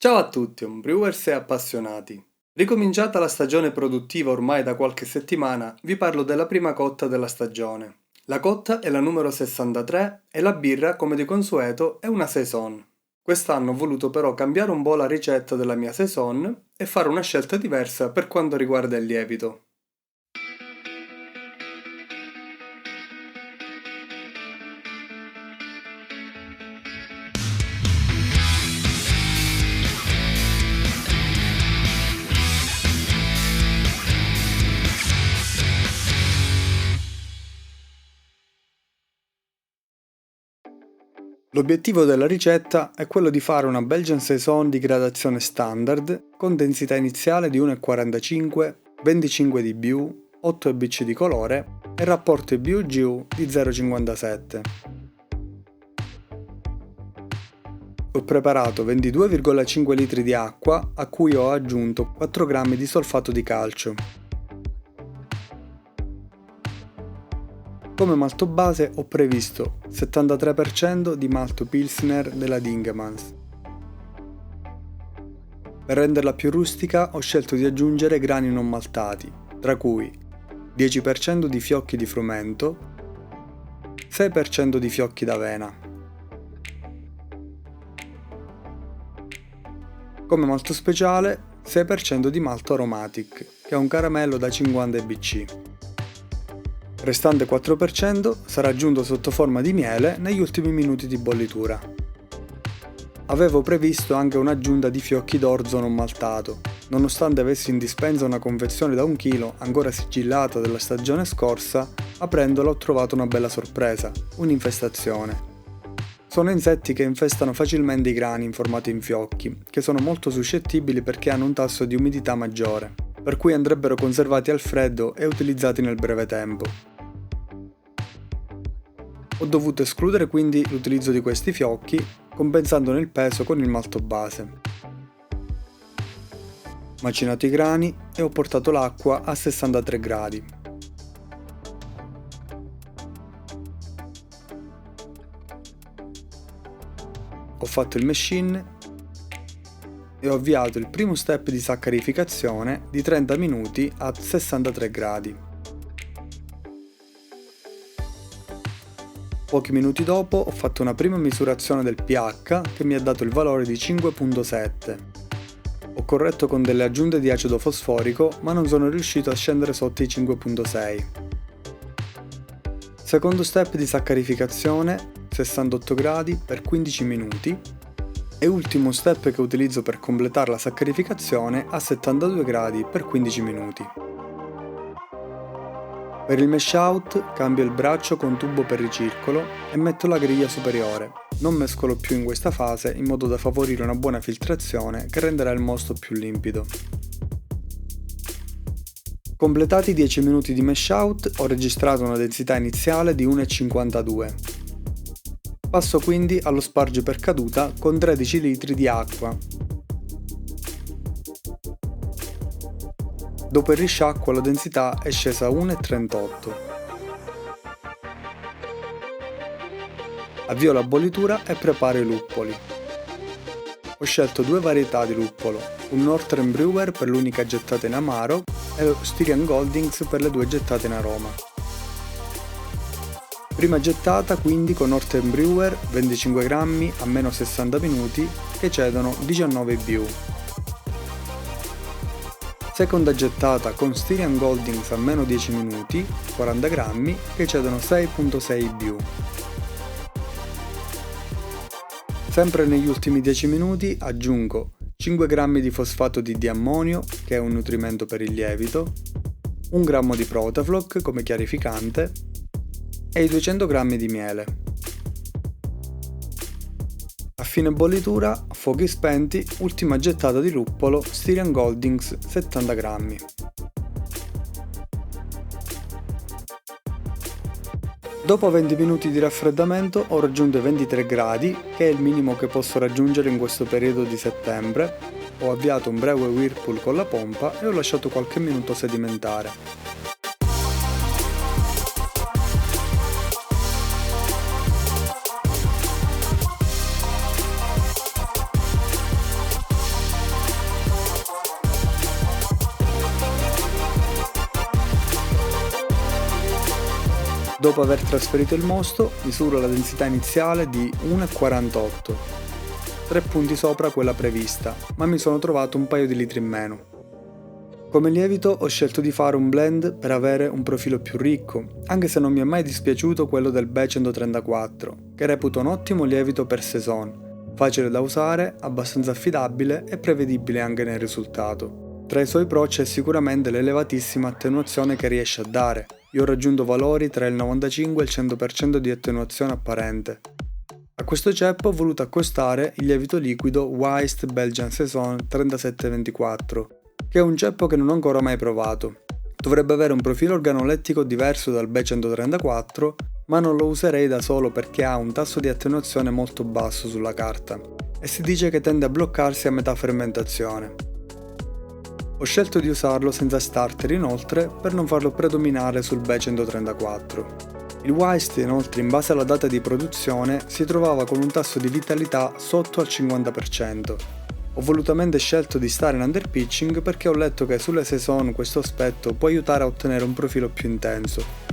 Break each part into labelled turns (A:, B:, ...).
A: Ciao a tutti, homebrewers e appassionati. Ricominciata la stagione produttiva ormai da qualche settimana, vi parlo della prima cotta della stagione. La cotta è la numero 63 e la birra, come di consueto, è una saison. Quest'anno ho voluto però cambiare un po' la ricetta della mia saison e fare una scelta diversa per quanto riguarda il lievito. L'obiettivo della ricetta è quello di fare una Belgian Saison di gradazione standard con densità iniziale di 1,45, 25 di BU, 8 EBC di colore e rapporto BU-GU di 0,57. Ho preparato 22,5 litri di acqua a cui ho aggiunto 4 grammi di solfato di calcio. Come malto base ho previsto 73% di malto Pilsner della Dingemans. Per renderla più rustica ho scelto di aggiungere grani non maltati, tra cui 10% di fiocchi di frumento, 6% di fiocchi d'avena. Come malto speciale 6% di malto aromatic, che è un caramello da 50 EBC. Restante 4% sarà aggiunto sotto forma di miele negli ultimi minuti di bollitura. Avevo previsto anche un'aggiunta di fiocchi d'orzo non maltato, nonostante avessi in dispensa una confezione da 1 chilo ancora sigillata della stagione scorsa, aprendola ho trovato una bella sorpresa, un'infestazione. Sono insetti che infestano facilmente i grani in formato in fiocchi, che sono molto suscettibili perché hanno un tasso di umidità maggiore, per cui andrebbero conservati al freddo e utilizzati nel breve tempo. Ho dovuto escludere quindi l'utilizzo di questi fiocchi, compensandone il peso con il malto base. Macinato i grani e ho portato l'acqua a 63 gradi. Ho fatto il mash-in e ho avviato il primo step di saccarificazione di 30 minuti a 63 gradi. Pochi minuti dopo ho fatto una prima misurazione del pH che mi ha dato il valore di 5,7. Ho corretto con delle aggiunte di acido fosforico ma non sono riuscito a scendere sotto i 5,6. Secondo step di saccarificazione, 68 gradi per 15 minuti e ultimo step che utilizzo per completare la saccarificazione a 72 gradi per 15 minuti. Per il mash out cambio il braccio con tubo per ricircolo e metto la griglia superiore. Non mescolo più in questa fase in modo da favorire una buona filtrazione che renderà il mosto più limpido. Completati i 10 minuti di mash out ho registrato una densità iniziale di 1,52. Passo quindi allo sparge per caduta con 13 litri di acqua. Dopo il risciacquo la densità è scesa a 1,38. Avvio la bollitura e preparo i luppoli. Ho scelto 2 varietà di luppolo, un Northern Brewer per l'unica gettata in amaro e Styrian Goldings per le 2 gettate in aroma. Prima gettata quindi con Northern Brewer 25 grammi a meno 60 minuti che cedono 19 BU. Seconda gettata con Styrian Goldings a meno 10 minuti, 40 grammi, che cedono 6,6 BU. Sempre negli ultimi 10 minuti aggiungo 5 grammi di fosfato di diammonio, che è un nutrimento per il lievito, 1 grammo di Protafloc come chiarificante e i 200 grammi di miele. A fine bollitura, a fuochi spenti, ultima gettata di luppolo Styrian Goldings 70 grammi. Dopo 20 minuti di raffreddamento ho raggiunto i 23 gradi, che è il minimo che posso raggiungere in questo periodo di settembre. Ho avviato un breve whirlpool con la pompa e ho lasciato qualche minuto sedimentare. Dopo aver trasferito il mosto, misuro la densità iniziale di 1,48, 3 punti sopra quella prevista, ma mi sono trovato un paio di litri in meno. Come lievito ho scelto di fare un blend per avere un profilo più ricco, anche se non mi è mai dispiaciuto quello del B134, che reputo un ottimo lievito per saison, facile da usare, abbastanza affidabile e prevedibile anche nel risultato. Tra i suoi pro c'è sicuramente l'elevatissima attenuazione che riesce a dare. Io ho raggiunto valori tra il 95 e il 100% di attenuazione apparente. A questo ceppo ho voluto accostare il lievito liquido Wise Belgian Saison 3724, che è un ceppo che non ho ancora mai provato. Dovrebbe avere un profilo organolettico diverso dal B134, ma non lo userei da solo perché ha un tasso di attenuazione molto basso sulla carta e si dice che tende a bloccarsi a metà fermentazione. Ho scelto di usarlo senza starter inoltre per non farlo predominare sul B134. Il Wise inoltre in base alla data di produzione si trovava con un tasso di vitalità sotto al 50%. Ho volutamente scelto di stare in underpitching perché ho letto che sulle saison questo aspetto può aiutare a ottenere un profilo più intenso.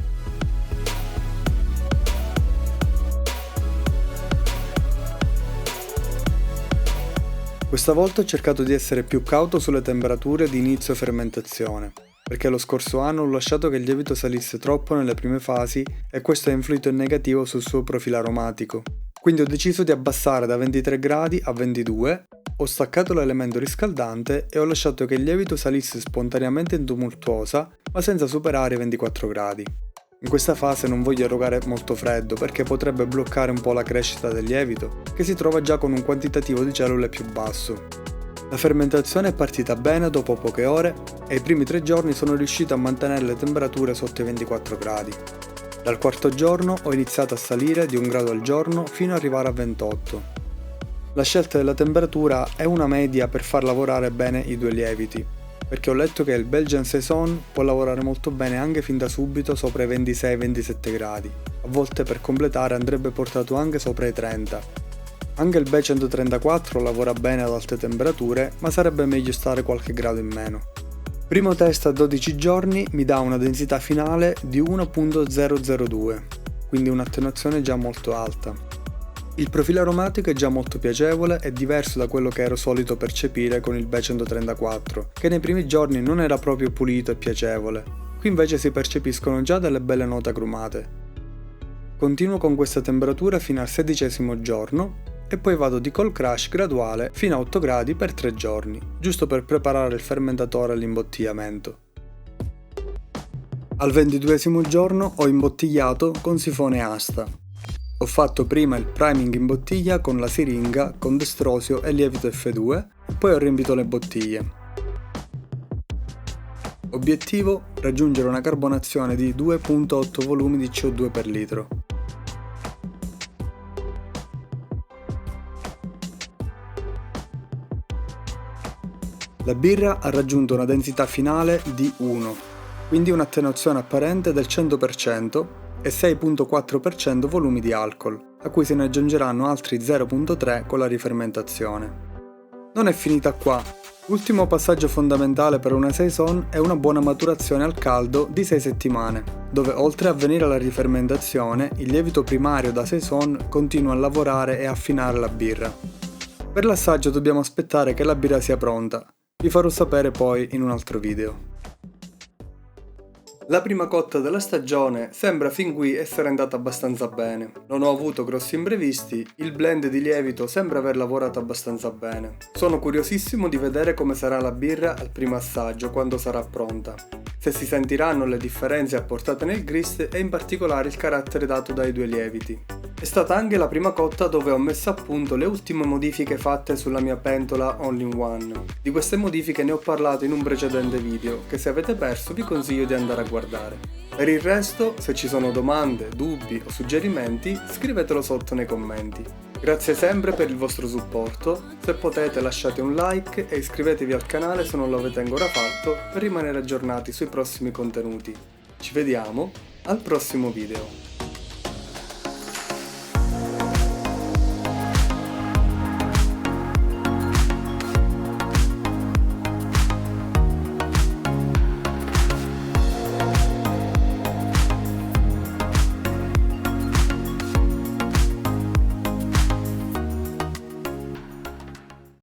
A: Questa volta ho cercato di essere più cauto sulle temperature di inizio fermentazione, perché lo scorso anno ho lasciato che il lievito salisse troppo nelle prime fasi e questo ha influito in negativo sul suo profilo aromatico. Quindi ho deciso di abbassare da 23 gradi a 22, ho staccato l'elemento riscaldante e ho lasciato che il lievito salisse spontaneamente in tumultuosa, ma senza superare i 24 gradi. In questa fase non voglio erogare molto freddo perché potrebbe bloccare un po' la crescita del lievito, che si trova già con un quantitativo di cellule più basso. La fermentazione è partita bene dopo poche ore e i primi 3 giorni sono riuscito a mantenere le temperature sotto i 24 gradi. Dal quarto giorno ho iniziato a salire di 1 grado al giorno fino ad arrivare a 28. La scelta della temperatura è una media per far lavorare bene i due lieviti, perché ho letto che il Belgian Saison può lavorare molto bene anche fin da subito sopra i 26-27 gradi, a volte per completare andrebbe portato anche sopra i 30. Anche il B134 lavora bene ad alte temperature, ma sarebbe meglio stare qualche grado in meno. Primo test a 12 giorni mi dà una densità finale di 1.002, quindi un'attenuazione già molto alta. Il profilo aromatico è già molto piacevole e diverso da quello che ero solito percepire con il B134, che nei primi giorni non era proprio pulito e piacevole. Qui invece si percepiscono già delle belle note agrumate. Continuo con questa temperatura fino al 16° giorno e poi vado di cold crush graduale fino a 8 gradi per 3 giorni, giusto per preparare il fermentatore all'imbottigliamento. Al 22° giorno ho imbottigliato con sifone asta. Ho fatto prima il priming in bottiglia con la siringa, con destrosio e lievito F2 e poi ho riempito le bottiglie. Obiettivo: raggiungere una carbonazione di 2,8 volumi di CO2 per litro. La birra ha raggiunto una densità finale di 1, quindi un'attenuazione apparente del 100%, e 6,4% volumi di alcol, a cui se ne aggiungeranno altri 0,3 con la rifermentazione. Non è finita qua. L'ultimo passaggio fondamentale per una saison è una buona maturazione al caldo di 6 settimane, dove oltre a avvenire la rifermentazione, il lievito primario da saison continua a lavorare e affinare la birra. Per l'assaggio dobbiamo aspettare che la birra sia pronta. Vi farò sapere poi in un altro video. La prima cotta della stagione sembra fin qui essere andata abbastanza bene. Non ho avuto grossi imprevisti, il blend di lievito sembra aver lavorato abbastanza bene. Sono curiosissimo di vedere come sarà la birra al primo assaggio quando sarà pronta. Se si sentiranno le differenze apportate nel grist e in particolare il carattere dato dai due lieviti. È stata anche la prima cotta dove ho messo a punto le ultime modifiche fatte sulla mia pentola all-in-one. Di queste modifiche ne ho parlato in un precedente video, che se avete perso vi consiglio di andare a guardare. Per il resto, se ci sono domande, dubbi o suggerimenti, scrivetelo sotto nei commenti. Grazie sempre per il vostro supporto, se potete lasciate un like e iscrivetevi al canale se non lo avete ancora fatto per rimanere aggiornati sui prossimi contenuti. Ci vediamo al prossimo video.